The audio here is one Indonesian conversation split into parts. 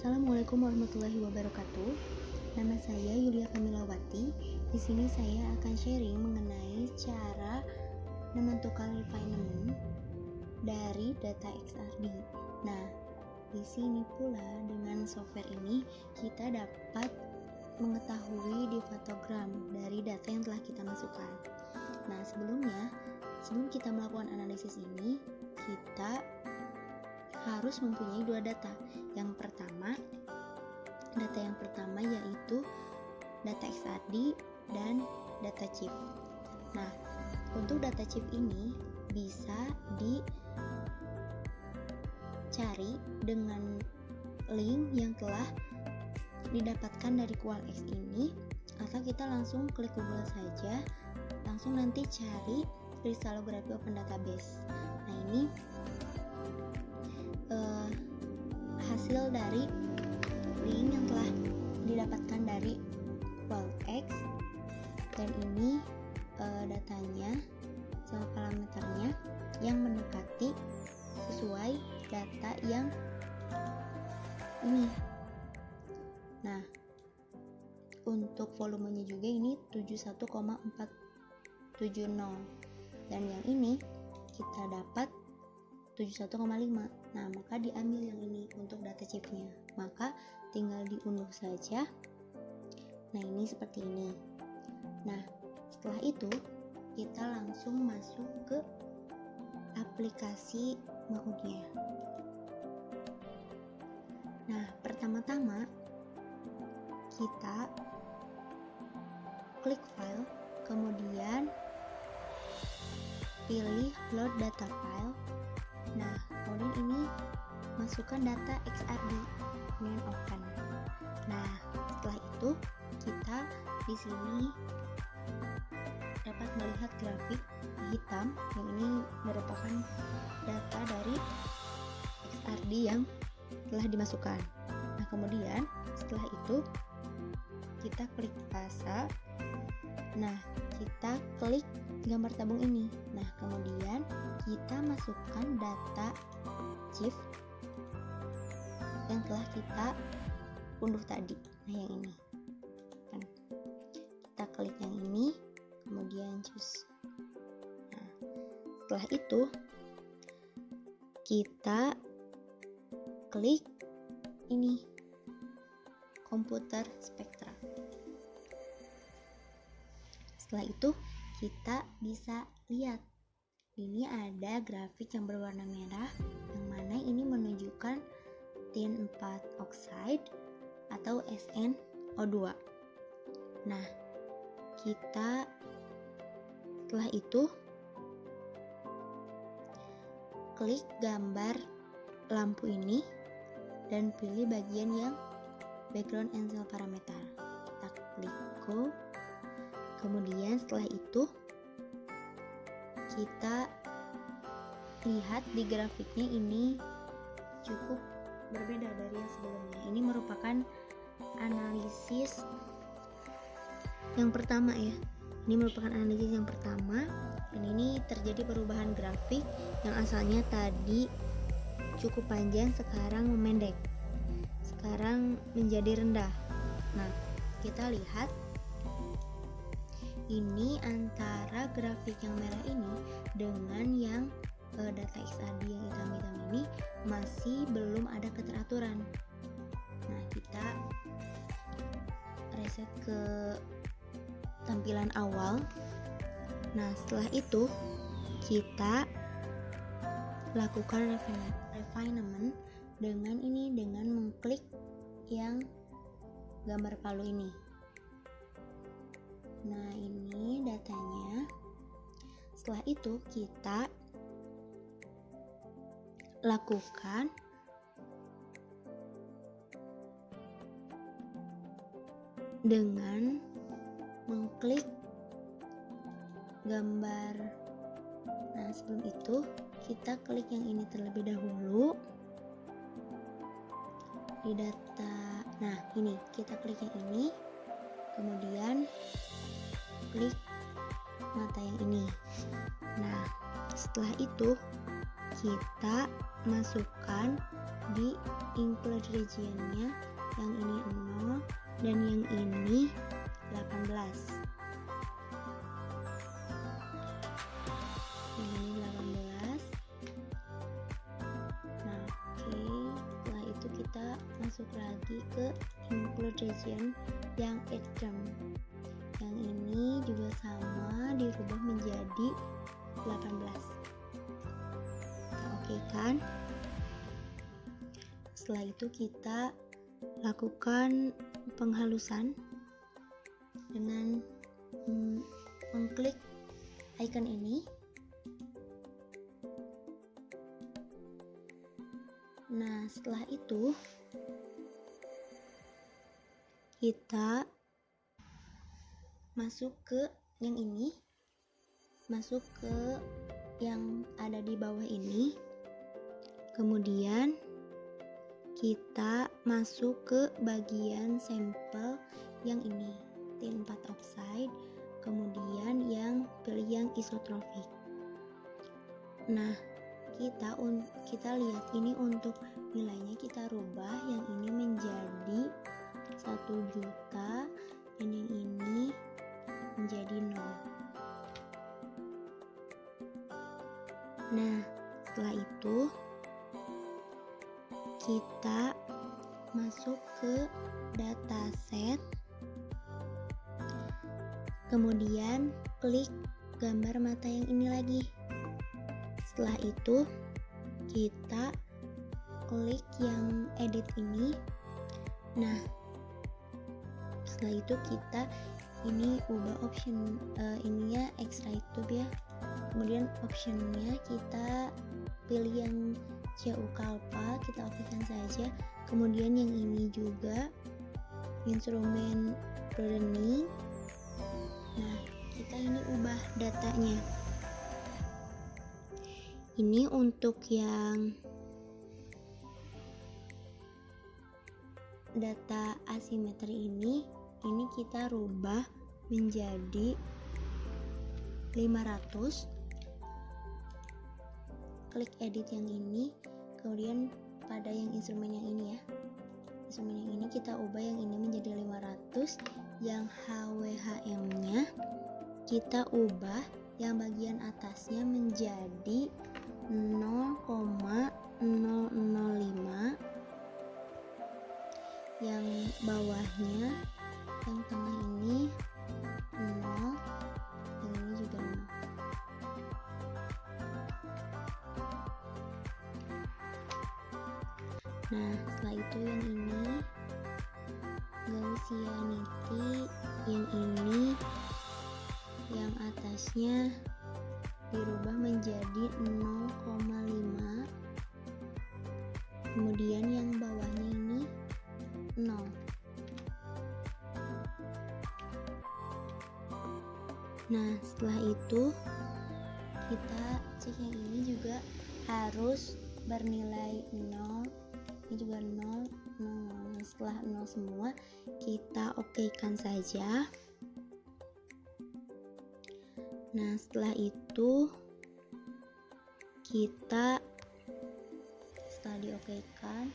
Assalamualaikum warahmatullahi wabarakatuh. Nama saya Yulia Kamilawati. Di sini saya akan sharing mengenai cara menentukan refinement dari data XRD. Nah, di sini pula dengan software ini kita dapat mengetahui difatogram dari data yang telah kita masukkan. Nah, sebelum kita melakukan analisis ini, kita harus mempunyai dua data. Data yang pertama yaitu data XRD dan data CHIF. Nah, untuk data CHIF ini bisa dicari dengan link yang telah didapatkan dari QualX ini, atau kita langsung klik Google saja, langsung nanti cari Crystallography Open Database. Nah, ini hasil dari link yang telah didapatkan dari QualX, dan ini datanya, sel parameternya yang mendekati sesuai data yang ini. Nah, untuk volumenya juga ini 71,470, dan yang ini kita dapat 71,5. Nah, maka diambil yang ini untuk data chipnya, maka tinggal diunduh saja. Nah, ini seperti ini. Nah, setelah itu kita langsung masuk ke aplikasi Maudnya. Nah, pertama-tama kita klik file, kemudian pilih load data file. Nah, kemudian ini masukkan data XRD dengan open. Nah, setelah itu kita di sini dapat melihat grafik hitam yang ini merupakan data dari XRD yang telah dimasukkan. Nah, kemudian setelah itu kita klik pasa. Nah, kita klik gambar tabung ini. Nah, kemudian kita masukkan data CHIF yang telah kita unduh tadi. Nah, yang ini. Kita klik yang ini, kemudian choose. Nah, setelah itu kita klik ini, komputer spektra. Setelah itu kita bisa lihat ini ada grafik yang berwarna merah, yang mana ini menunjukkan tin 4 oxide atau SnO2. Nah, kita setelah itu klik gambar lampu ini dan pilih bagian yang background and cell parameter. Kita klik go. Kemudian setelah itu kita lihat di grafiknya ini cukup berbeda dari yang sebelumnya. Ini merupakan analisis yang pertama ya. Ini merupakan analisis yang pertama, dan ini terjadi perubahan grafik yang asalnya tadi cukup panjang, sekarang memendek. Sekarang menjadi rendah. Nah, kita lihat ini antara grafik yang merah ini dengan yang data XRD yang hitam-hitam ini masih belum ada keteraturan. Nah, kita reset ke tampilan awal. Nah, setelah itu kita lakukan refinement dengan mengklik yang gambar palu ini. Nah, ini datanya. Setelah itu kita lakukan dengan mengklik gambar. Nah, sebelum itu kita klik yang ini terlebih dahulu di data. Nah, ini kita klik yang ini, kemudian klik mata yang ini. Nah, setelah itu kita masukkan di include region-nya, yang ini 0 dan yang ini 18. Yang ini 18. Nah, oke. Setelah itu kita masuk lagi ke include region yang 8 term. Yang ini juga sama, dirubah menjadi 18. Oke kan? Setelah itu kita lakukan penghalusan dengan mengklik icon ini. Nah, setelah itu kita masuk ke yang ini, masuk ke yang ada di bawah ini, kemudian kita masuk ke bagian sampel yang ini, tin 4 oxide, kemudian yang pilih yang isotropik. Nah, kita lihat ini untuk nilainya kita rubah, yang ini menjadi 1 juta dan yang ini menjadi 0. Nah, setelah itu kita masuk ke dataset, kemudian klik gambar mata yang ini lagi. Setelah itu kita klik yang edit ini. Nah, setelah itu kita ini ubah option ininya extract tube ya. Kemudian optionnya kita pilih yang CU Kalpa, kita okekan saja. Kemudian yang ini juga instrumen broadening. Nah, kita ini ubah datanya. Ini untuk yang data asimetri ini kita rubah menjadi 500. Klik edit yang ini, kemudian pada yang instrumen yang ini ya, instrumen yang ini kita ubah yang ini menjadi 500, yang HWHM nya kita ubah yang bagian atasnya menjadi 0,005, yang bawahnya yang tengah ini 0, yang ini juga 0. Nah, setelah itu yang ini Gaussianity, yang ini yang atasnya dirubah menjadi 0,5, kemudian yang bawahnya ini 0. Nah, setelah itu kita cek yang ini juga harus bernilai 0, ini juga 0, 0. Setelah 0 semua kita okekan saja. Nah, setelah itu kita setelah diokekan,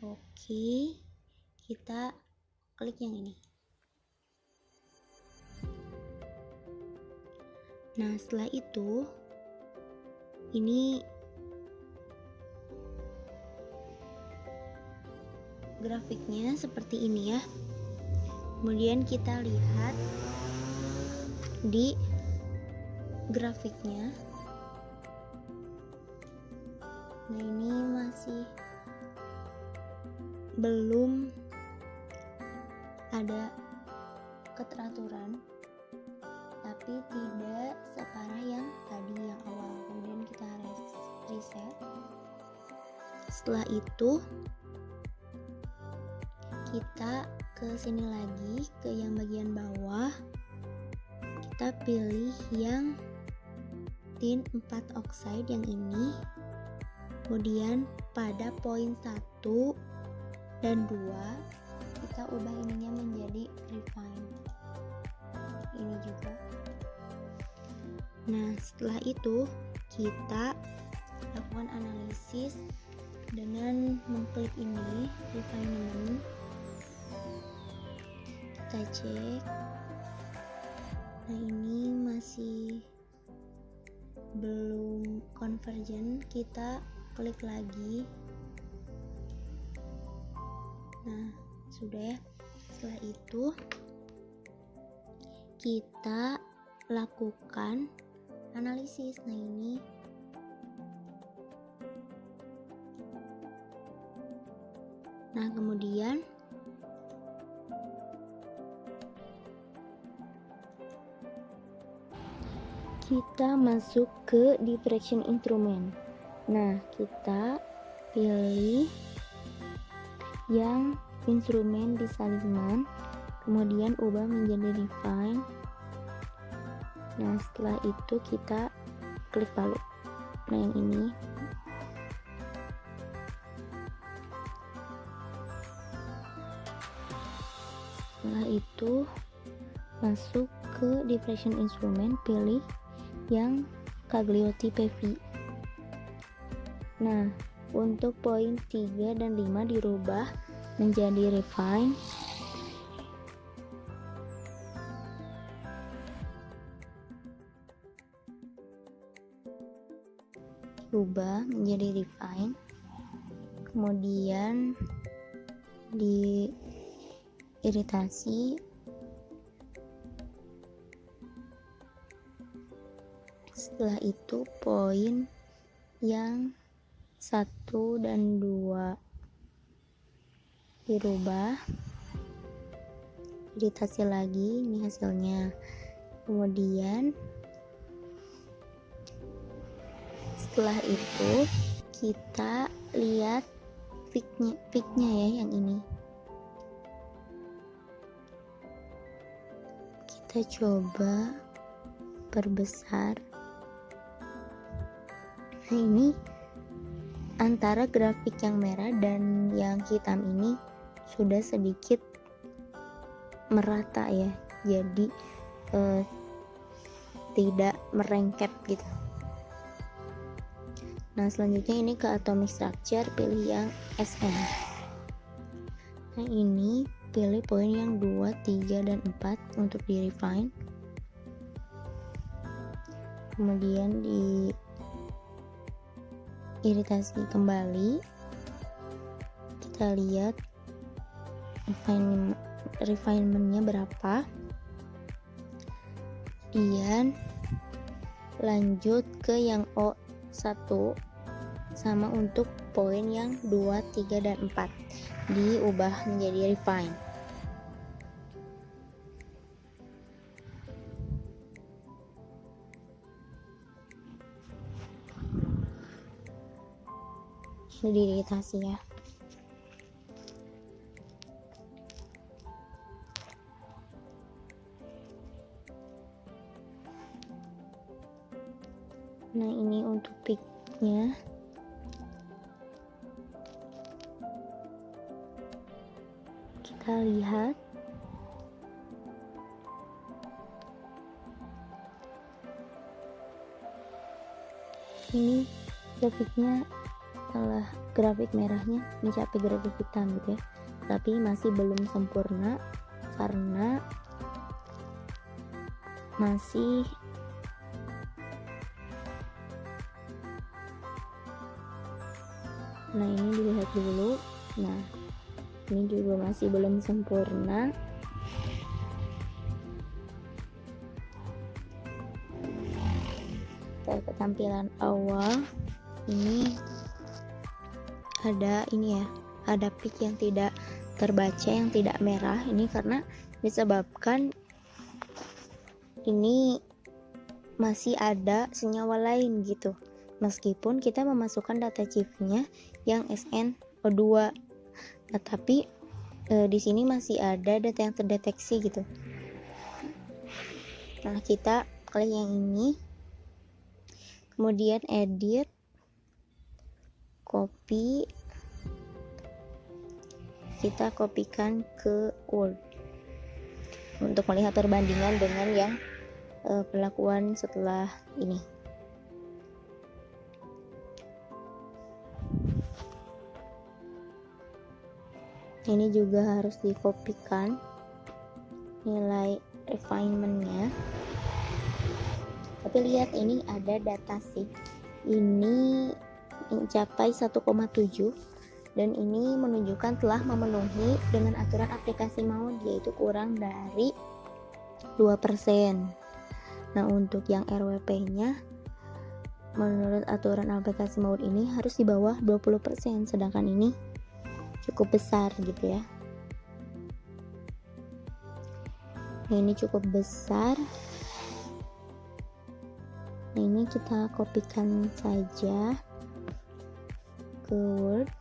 oke, kita klik yang ini. Nah, setelah itu ini grafiknya seperti ini ya. Kemudian kita lihat di grafiknya. Nah, ini masih belum ada keteraturan, tapi tidak separah yang tadi yang awal. Kemudian kita reset. Setelah itu kita ke sini lagi, ke yang bagian bawah, kita pilih yang tin 4 oxide yang ini. Kemudian pada poin 1 dan 2 kita ubah ininya menjadi refine. Ini juga. Nah, setelah itu kita lakukan analisis dengan mengklik ini refinement. Kita cek. Nah, ini masih belum convergent, kita klik lagi. Nah, sudah ya. Setelah itu kita lakukan analisis. Nah, ini kemudian kita masuk ke diffraction instrument. Nah, kita pilih yang instrumen disalignment, kemudian ubah menjadi refine. Nah, setelah itu kita klik palu. Nah, yang ini. Setelah itu masuk ke diffraction instrument, pilih yang Cagliotti PV. Nah, untuk poin 3 dan 5 dirubah menjadi refine. Rubah menjadi refine. Kemudian di iritasi setelah itu poin yang 1 dan 2 dirubah, iritasi lagi, ini hasilnya. Kemudian setelah itu kita lihat peaknya ya, yang ini kita coba perbesar. Nah, ini antara grafik yang merah dan yang hitam ini sudah sedikit merata ya, jadi tidak merengket gitu. Nah, selanjutnya ini ke atomic structure, pilih yang SN. Nah, ini pilih poin yang 2, 3, dan 4 untuk di refine. Kemudian di iritasi kembali, kita lihat refinementnya berapa. Kemudian lanjut ke yang O1 sama untuk poin yang 2, 3, dan 4 diubah menjadi refine. Ini diiritasi ya. Nah, ini untuk peaknya. Kita lihat ini grafiknya adalah grafik merahnya mencapai grafik hitam gitu ya, tapi masih belum sempurna karena masih nah, ini dilihat dulu. Nah, ini juga masih belum sempurna. Kita ke tampilan awal. Ini ada ada peak yang tidak terbaca, yang tidak merah. Ini karena disebabkan ini masih ada senyawa lain gitu, meskipun kita memasukkan data chipnya yang SnO2. Nah, tapi di sini masih ada data yang terdeteksi gitu. Nah, kita klik yang ini, kemudian edit, copy, kita kopikan ke Word untuk melihat perbandingan dengan yang perlakuan setelah ini. Ini juga harus dikopikan nilai refinementnya. Tapi lihat, ini ada data sih, ini mencapai 1,7 dan ini menunjukkan telah memenuhi dengan aturan aplikasi maut, yaitu kurang dari 2%. Nah, untuk yang RWP nya menurut aturan aplikasi maut ini harus di bawah 20%, sedangkan ini cukup besar gitu ya. Nah, ini cukup besar. Nah, ini kita kopikan saja ke Word.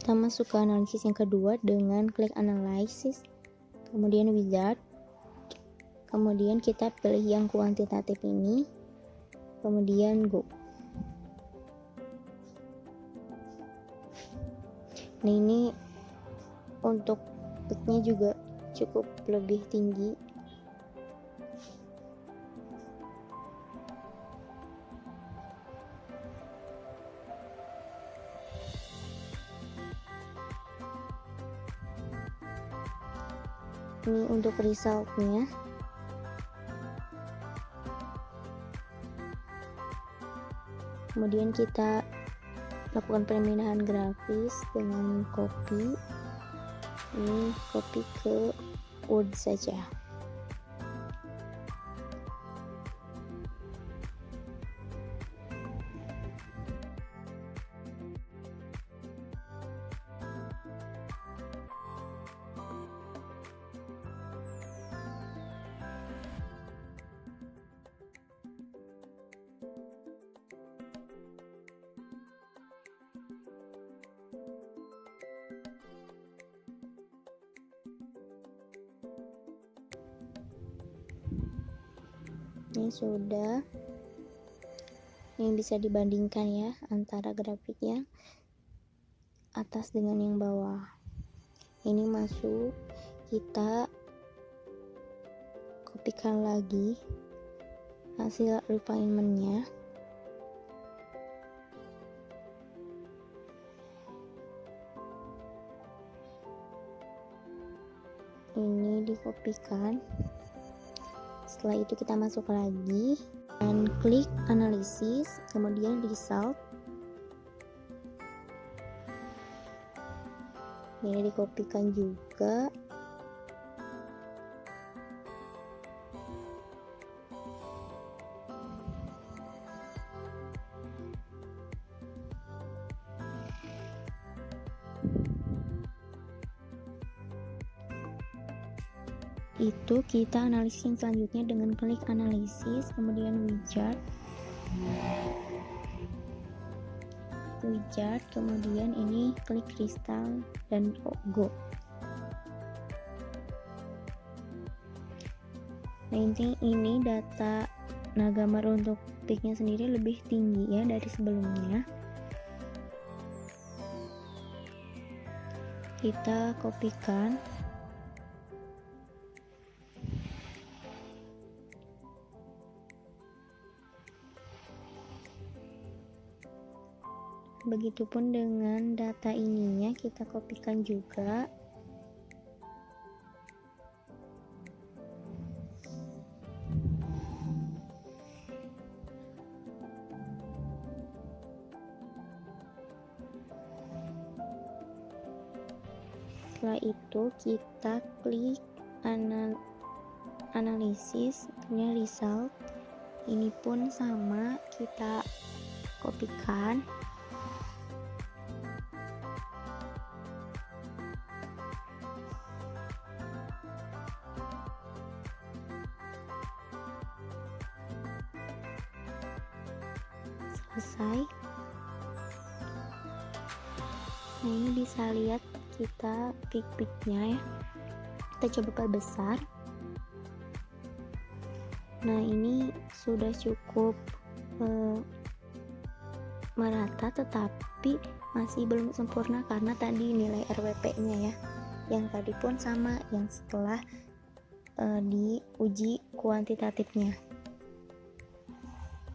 Kita masuk ke analisis yang kedua dengan klik analisis, kemudian wizard, kemudian kita pilih yang kuantitatif ini, kemudian go. Nah, ini untuk pitnya juga cukup lebih tinggi. Ini untuk resultnya. Kemudian kita lakukan pemindahan grafis dengan copy. Ini copy ke Word saja. Ini sudah, ini bisa dibandingkan ya antara grafik yang atas dengan yang bawah. Ini masuk, kita kopikan lagi hasil refinementnya. Ini dikopikan. Setelah itu kita masuk lagi dan klik analisis, kemudian result. Ini dikopikan juga. Itu kita analisis yang selanjutnya dengan klik analisis, kemudian wizard, kemudian ini klik kristal dan go. Nah, ini data gambar untuk peaknya sendiri lebih tinggi ya dari sebelumnya. Kita kopikan. Begitupun dengan data ininya, kita kopikan juga. Setelah itu kita klik analisis, kemudian result. Ini pun sama, kita kopikan. Selesai. Nah, ini bisa lihat kita pik-piknya ya. Kita coba perbesar. Nah, ini sudah cukup merata, tetapi masih belum sempurna karena tadi nilai RWP-nya ya, yang tadi pun sama yang setelah diuji kuantitatifnya,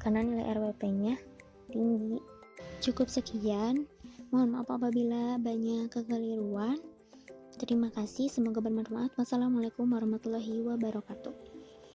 karena nilai RWP-nya tinggi. Cukup sekian, mohon maaf apabila banyak kekeliruan. Terima kasih, semoga bermanfaat. Wassalamualaikum warahmatullahi wabarakatuh.